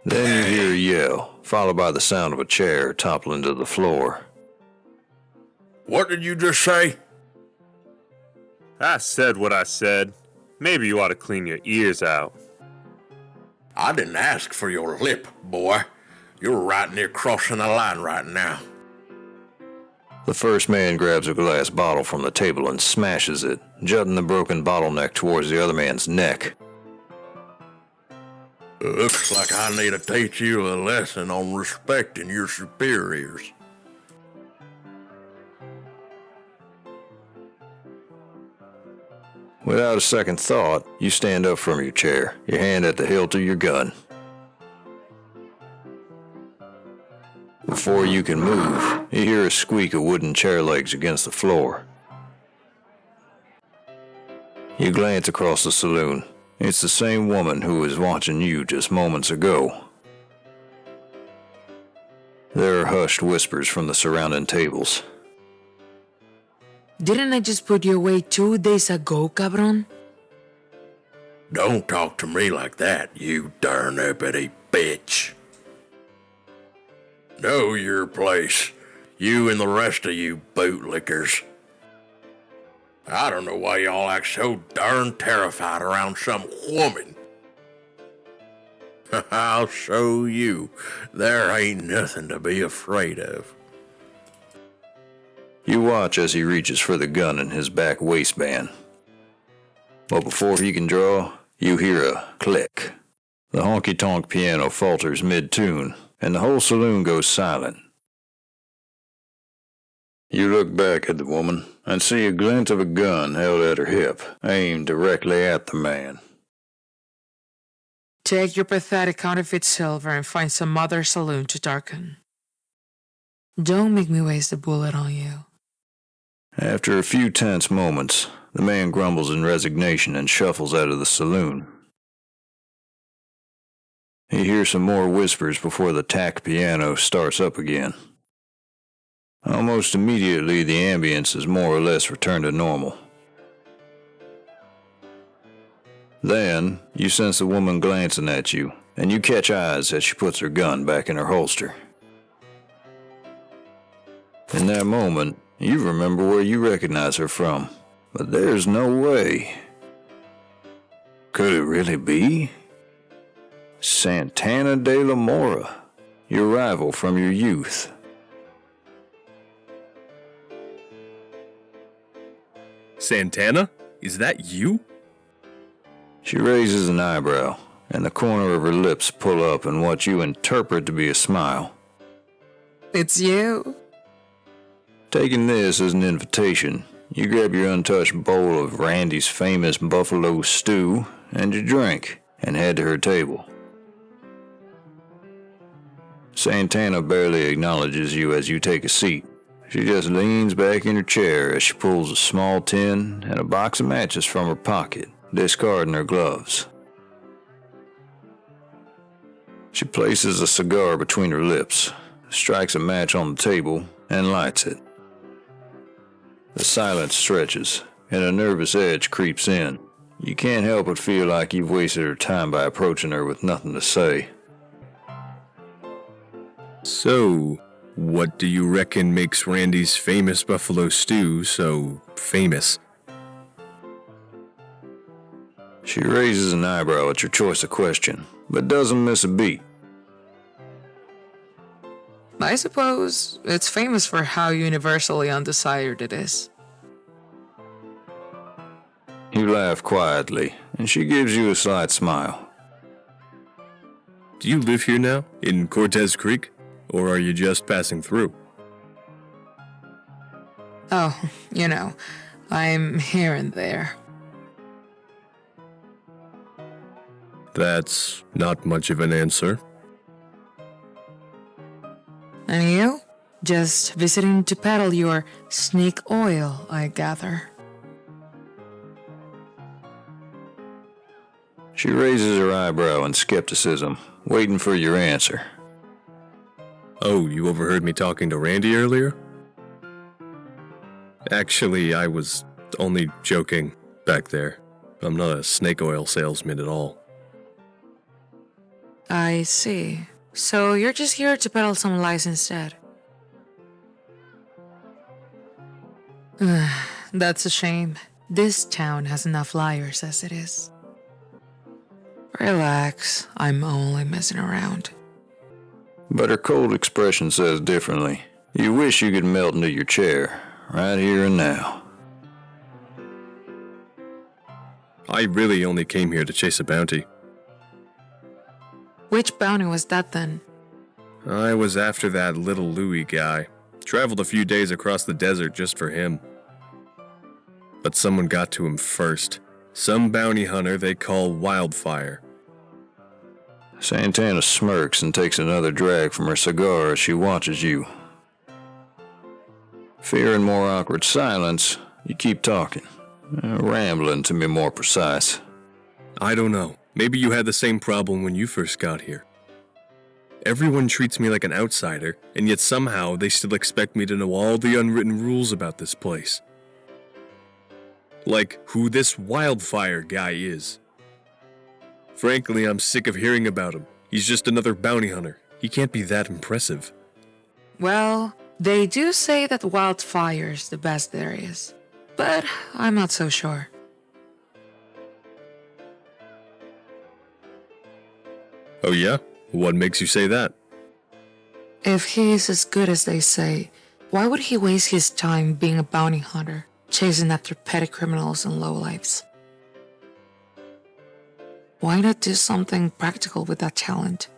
Then you hear a yell, followed by the sound of a chair toppling to the floor. What did you just say? I said what I said. Maybe you ought to clean your ears out. I didn't ask for your lip, boy. You're right near crossing the line right now. The first man grabs a glass bottle from the table and smashes it, jutting the broken bottleneck towards the other man's neck. Looks like I need to teach you a lesson on respecting your superiors. Without a second thought, you stand up from your chair, your hand at the hilt of your gun. Before you can move, you hear a squeak of wooden chair legs against the floor. You glance across the saloon. It's the same woman who was watching you just moments ago. There are hushed whispers from the surrounding tables. Didn't I just put you away 2 days ago, cabron? Don't talk to me like that, you darn uppity bitch. Know your place, you and the rest of you bootlickers. I don't know why y'all act so darn terrified around some woman. I'll show you there ain't nothing to be afraid of. You watch as he reaches for the gun in his back waistband. But before he can draw, you hear a click. The honky-tonk piano falters mid-tune, and the whole saloon goes silent. You look back at the woman and see a glint of a gun held at her hip, aimed directly at the man. Take your pathetic counterfeit silver and find some other saloon to darken. Don't make me waste a bullet on you. After a few tense moments, the man grumbles in resignation and shuffles out of the saloon. He hears some more whispers before the tack piano starts up again. Almost immediately, the ambience is more or less returned to normal. Then, you sense the woman glancing at you, and you catch eyes as she puts her gun back in her holster. In that moment, you remember where you recognize her from, but there's no way. Could it really be? Santana de la Mora, your rival from your youth. Santana? Is that you? She raises an eyebrow, and the corner of her lips pull up in what you interpret to be a smile. It's you. Taking this as an invitation, you grab your untouched bowl of Randy's famous buffalo stew and your drink, and head to her table. Santana barely acknowledges you as you take a seat. She just leans back in her chair as she pulls a small tin and a box of matches from her pocket, discarding her gloves. She places a cigar between her lips, strikes a match on the table, and lights it. The silence stretches, and a nervous edge creeps in. You can't help but feel like you've wasted her time by approaching her with nothing to say. So, what do you reckon makes Randy's famous buffalo stew so famous? She raises an eyebrow at your choice of question, but doesn't miss a beat. I suppose it's famous for how universally undesired it is. You laugh quietly, and she gives you a slight smile. Do you live here now, in Cortez Creek? Or are you just passing through? Oh, I'm here and there. That's not much of an answer. And you? Just visiting to peddle your snake oil, I gather. She raises her eyebrow in skepticism, waiting for your answer. Oh, you overheard me talking to Randy earlier? Actually, I was only joking back there. I'm not a snake oil salesman at all. I see. So you're just here to peddle some lies instead. That's a shame. This town has enough liars as it is. Relax, I'm only messing around. But her cold expression says differently. You wish you could melt into your chair, right here and now. I really only came here to chase a bounty. Which bounty was that then? I was after that little Louie guy. Traveled a few days across the desert just for him. But someone got to him first. Some bounty hunter they call Wildfire. Santana smirks and takes another drag from her cigar as she watches you. Fearing more awkward silence, you keep talking. Rambling, to be more precise. I don't know. Maybe you had the same problem when you first got here. Everyone treats me like an outsider, and yet somehow they still expect me to know all the unwritten rules about this place. Like who this Wildfire guy is. Frankly, I'm sick of hearing about him. He's just another bounty hunter. He can't be that impressive. Well, they do say that Wildfire's the best there is, but I'm not so sure. Oh yeah? What makes you say that? If he's as good as they say, why would he waste his time being a bounty hunter, chasing after petty criminals and lowlifes? Why not do something practical with that talent?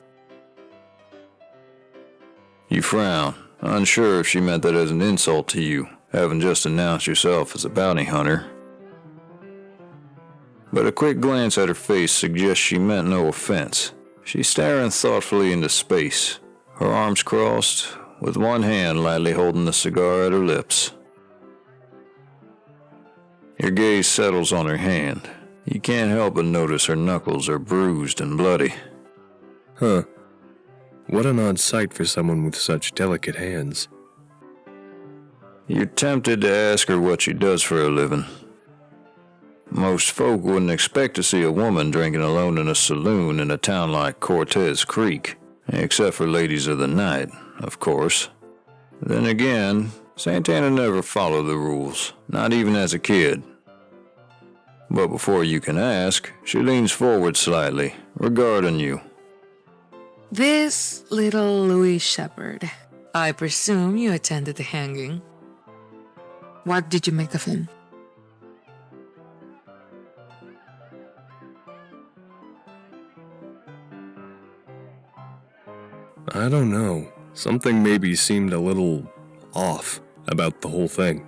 You frown, unsure if she meant that as an insult to you, having just announced yourself as a bounty hunter. But a quick glance at her face suggests she meant no offense. She's staring thoughtfully into space, her arms crossed, with one hand lightly holding the cigar at her lips. Your gaze settles on her hand. You can't help but notice her knuckles are bruised and bloody. Huh. What an odd sight for someone with such delicate hands. You're tempted to ask her what she does for a living. Most folk wouldn't expect to see a woman drinking alone in a saloon in a town like Cortez Creek, except for ladies of the night, of course. Then again, Santana never followed the rules, not even as a kid. But before you can ask, she leans forward slightly, regarding you. This little Louis Shepherd. I presume you attended the hanging. What did you make of him? I don't know. Something maybe seemed a little off about the whole thing.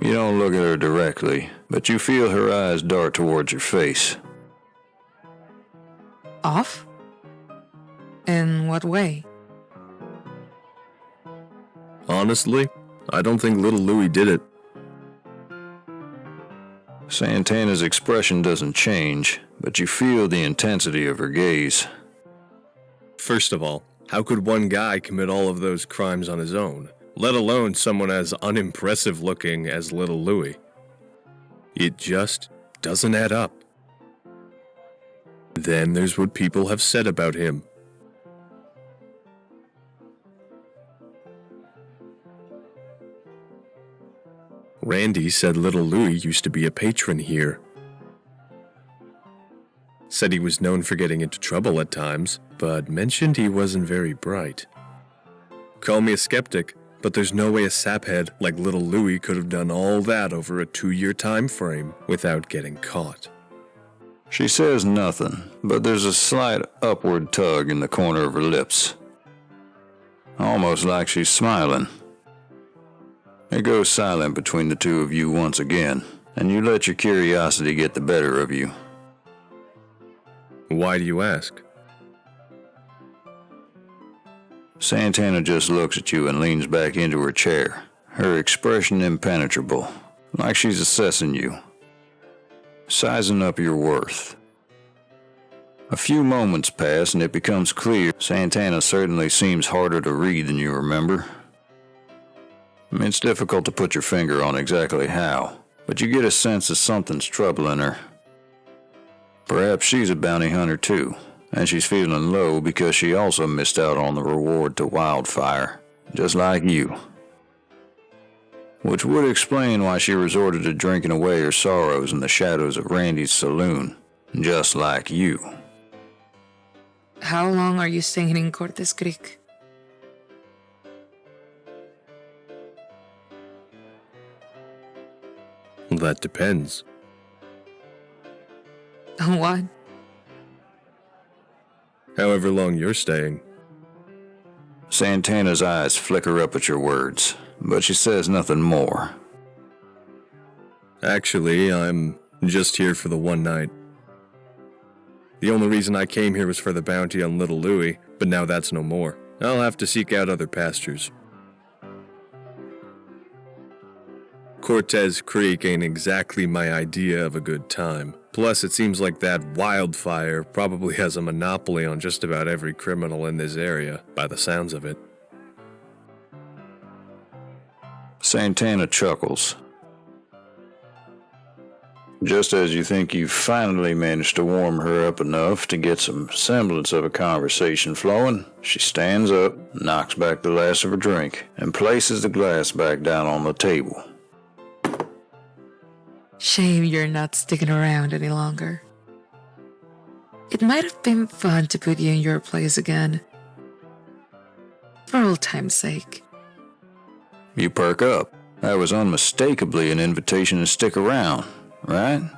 You don't look at her directly, but you feel her eyes dart towards your face. Off? In what way? Honestly, I don't think little Louis did it. Santana's expression doesn't change, but you feel the intensity of her gaze. First of all, how could one guy commit all of those crimes on his own, let alone someone as unimpressive looking as little Louis? It just doesn't add up. Then there's what people have said about him. Randy said little Louis used to be a patron here. Said he was known for getting into trouble at times, but mentioned he wasn't very bright. Call me a skeptic, but there's no way a saphead like little Louis could have done all that over a 2-year time frame without getting caught. She says nothing, but there's a slight upward tug in the corner of her lips. Almost like she's smiling. It goes silent between the two of you once again, and you let your curiosity get the better of you. Why do you ask? Santana just looks at you and leans back into her chair, her expression impenetrable, like she's assessing you, sizing up your worth. A few moments pass and it becomes clear Santana certainly seems harder to read than you remember. It's difficult to put your finger on exactly how, but you get a sense that something's troubling her. Perhaps she's a bounty hunter too, and she's feeling low because she also missed out on the reward to Wildfire, just like you. Which would explain why she resorted to drinking away her sorrows in the shadows of Randy's saloon, just like you. How long are you staying in Cortez Creek? That depends. On what? However long you're staying. Santana's eyes flicker up at your words, but she says nothing more. Actually, I'm just here for the one night. The only reason I came here was for the bounty on little Louis, but now that's no more. I'll have to seek out other pastures. Cortez Creek ain't exactly my idea of a good time. Plus, it seems like that Wildfire probably has a monopoly on just about every criminal in this area, by the sounds of it. Santana chuckles. Just as you think you've finally managed to warm her up enough to get some semblance of a conversation flowing, she stands up, knocks back the last of her drink, and places the glass back down on the table. Shame you're not sticking around any longer. It might have been fun to put you in your place again. For old time's sake. You perk up. That was unmistakably an invitation to stick around, right?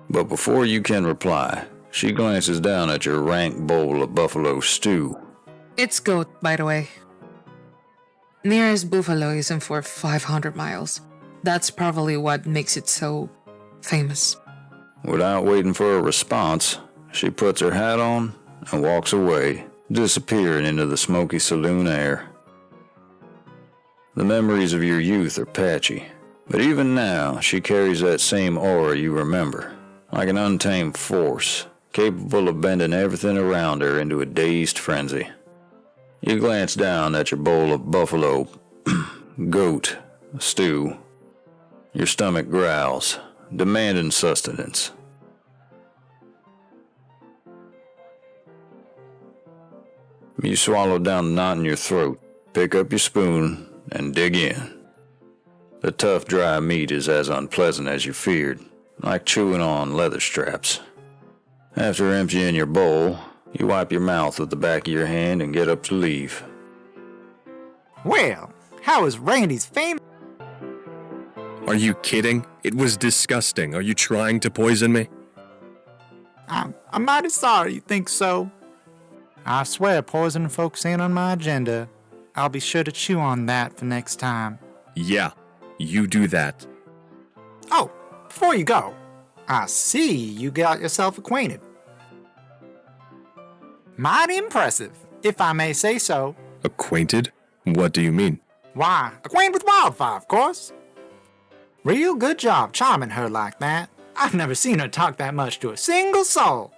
But before you can reply, she glances down at your rank bowl of buffalo stew. It's goat, by the way. Nearest buffalo isn't for 500 miles. That's probably what makes it so famous. Without waiting for a response, she puts her hat on and walks away, disappearing into the smoky saloon air. The memories of your youth are patchy, but even now she carries that same aura you remember, like an untamed force, capable of bending everything around her into a dazed frenzy. You glance down at your bowl of buffalo, goat, stew. Your stomach growls, demanding sustenance. You swallow down the knot in your throat, pick up your spoon, and dig in. The tough, dry meat is as unpleasant as you feared, like chewing on leather straps. After emptying your bowl, you wipe your mouth with the back of your hand and get up to leave. Well, how is Randy's famous? Are you kidding? It was disgusting. Are you trying to poison me? I'm mighty sorry you think so. I swear poisoning folks ain't on my agenda. I'll be sure to chew on that for next time. Yeah, you do that. Oh, before you go, I see you got yourself acquainted. Mighty impressive, if I may say so. Acquainted? What do you mean? Why, acquainted with Wildfire, of course. Real good job charming her like that. I've never seen her talk that much to a single soul.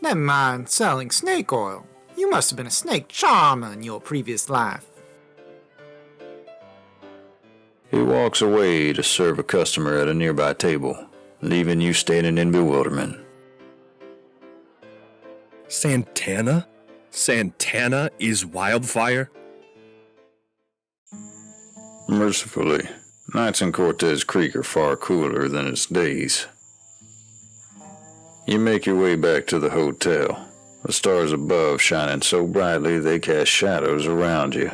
Never mind selling snake oil. You must have been a snake charmer in your previous life. He walks away to serve a customer at a nearby table, leaving you standing in bewilderment. Santana? Santana is Wildfire? Mercifully, nights in Cortez Creek are far cooler than its days. You make your way back to the hotel, the stars above shining so brightly they cast shadows around you.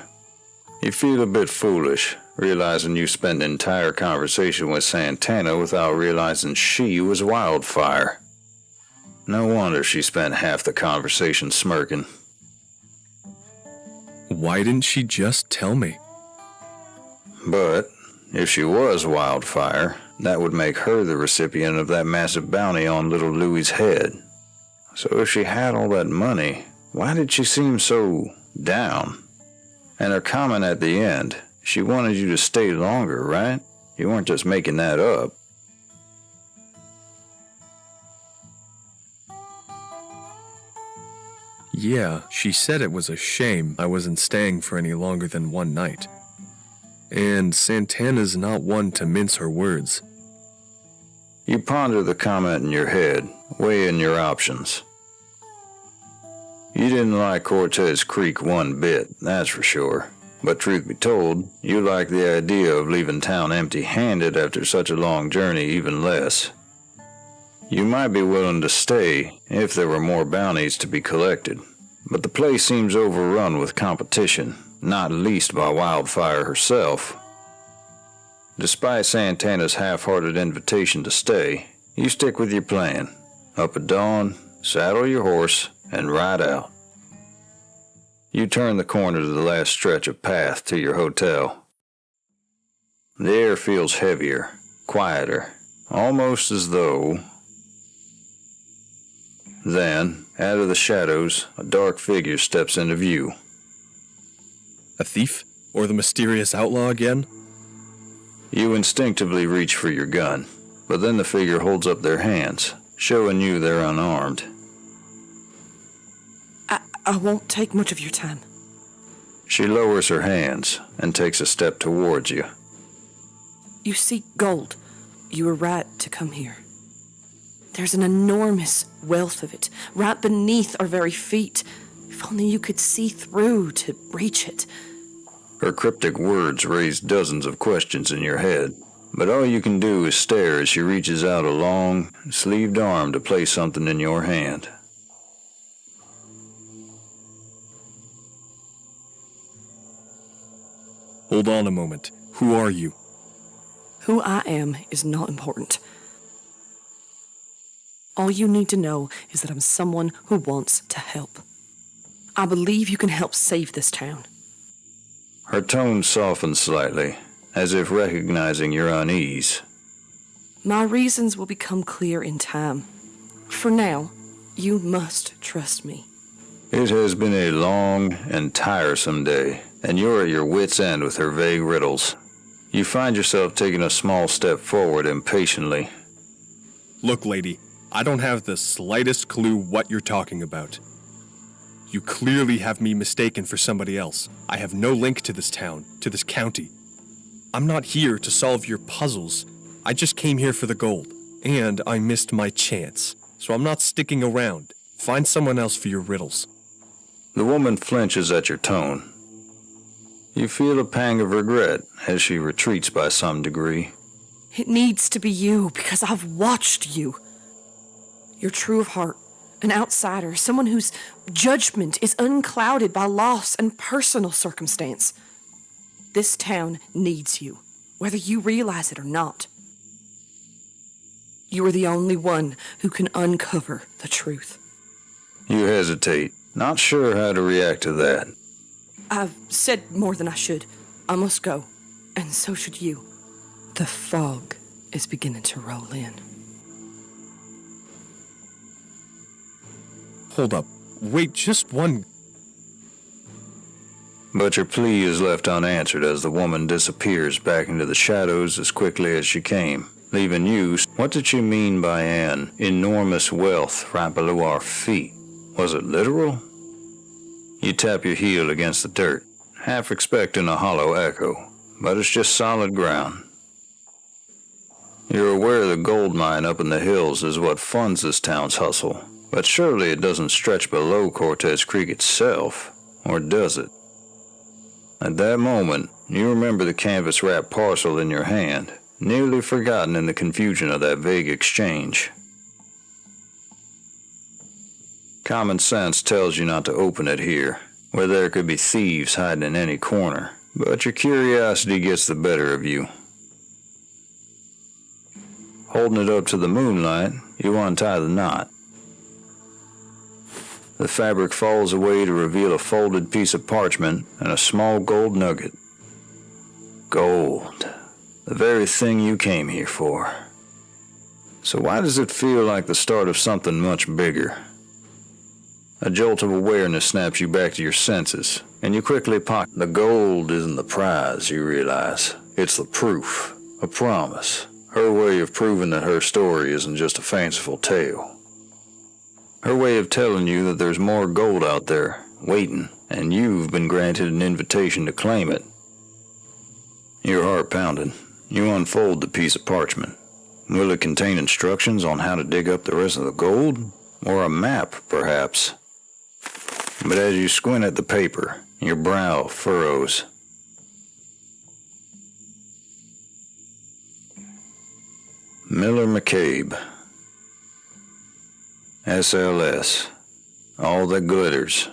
You feel a bit foolish, realizing you spent an entire conversation with Santana without realizing she was Wildfire. No wonder she spent half the conversation smirking. Why didn't she just tell me? But if she was Wildfire, that would make her the recipient of that massive bounty on little Louie's head. So if she had all that money, why did she seem so down? And her comment at the end, she wanted you to stay longer, right? You weren't just making that up. Yeah, she said it was a shame I wasn't staying for any longer than one night. And Santana's not one to mince her words. You ponder the comment in your head, weighing your options. You didn't like Cortez Creek one bit, that's for sure. But truth be told, you like the idea of leaving town empty-handed after such a long journey even less. You might be willing to stay if there were more bounties to be collected, but the place seems overrun with competition, not least by Wildfire herself. Despite Santana's half-hearted invitation to stay, you stick with your plan. Up at dawn, saddle your horse, and ride out. You turn the corner to the last stretch of path to your hotel. The air feels heavier, quieter, almost as though... Then, out of the shadows, a dark figure steps into view. A thief? Or the mysterious outlaw again? You instinctively reach for your gun, but then the figure holds up their hands, showing you they're unarmed. I won't take much of your time. She lowers her hands and takes a step towards you. You seek gold. You were right to come here. There's an enormous wealth of it, right beneath our very feet. If only you could see through to reach it. Her cryptic words raise dozens of questions in your head, but all you can do is stare as she reaches out a long, sleeved arm to place something in your hand. Hold on a moment. Who are you? Who I am is not important. All you need to know is that I'm someone who wants to help. I believe you can help save this town. Her tone softened slightly, as if recognizing your unease. My reasons will become clear in time. For now, you must trust me. It has been a long and tiresome day, and you're at your wit's end with her vague riddles. You find yourself taking a small step forward impatiently. Look, lady, I don't have the slightest clue what you're talking about. You clearly have me mistaken for somebody else. I have no link to this town, to this county. I'm not here to solve your puzzles. I just came here for the gold, and I missed my chance. So I'm not sticking around. Find someone else for your riddles. The woman flinches at your tone. You feel a pang of regret as she retreats by some degree. It needs to be you, because I've watched you. You're true of heart, an outsider, someone whose judgment is unclouded by loss and personal circumstance. This town needs you, whether you realize it or not. You are the only one who can uncover the truth. You hesitate, not sure how to react to that. I've said more than I should. I must go, and so should you. The fog is beginning to roll in. Hold up. Wait, just one... But your plea is left unanswered as the woman disappears back into the shadows as quickly as she came, leaving you. What did she mean by an enormous wealth right below our feet? Was it literal? You tap your heel against the dirt, half expecting a hollow echo, but it's just solid ground. You're aware the gold mine up in the hills is what funds this town's hustle, but surely it doesn't stretch below Cortez Creek itself, or does it? At that moment, you remember the canvas-wrapped parcel in your hand, nearly forgotten in the confusion of that vague exchange. Common sense tells you not to open it here, where there could be thieves hiding in any corner, but your curiosity gets the better of you. Holding it up to the moonlight, you untie the knot. The fabric falls away to reveal a folded piece of parchment and a small gold nugget. Gold. The very thing you came here for. So why does it feel like the start of something much bigger? A jolt of awareness snaps you back to your senses, and you quickly pocket. The gold isn't the prize, you realize. It's the proof, a promise, her way of proving that her story isn't just a fanciful tale. Her way of telling you that there's more gold out there, waiting, and you've been granted an invitation to claim it. Your heart pounding, you unfold the piece of parchment. Will it contain instructions on how to dig up the rest of the gold? Or a map, perhaps? But as you squint at the paper, your brow furrows. Miller McCabe. SLS. All that glitters.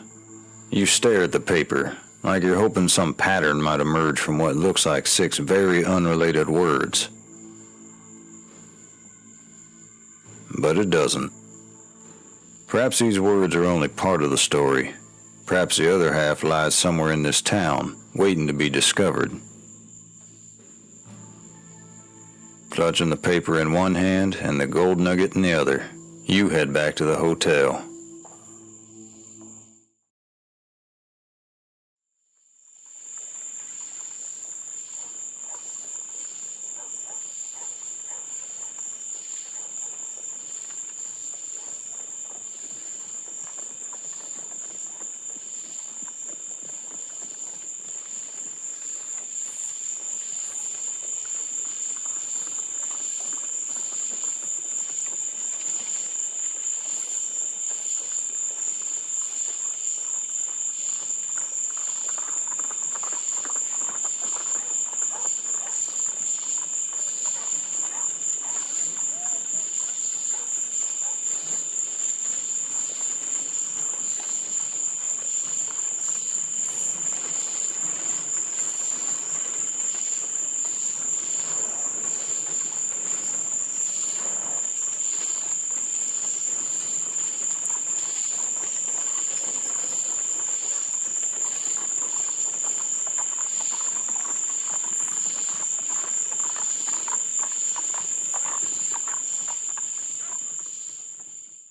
You stare at the paper, like you're hoping some pattern might emerge from what looks like 6 very unrelated words. But it doesn't. Perhaps these words are only part of the story. Perhaps the other half lies somewhere in this town, waiting to be discovered. Clutching the paper in one hand and the gold nugget in the other, you head back to the hotel.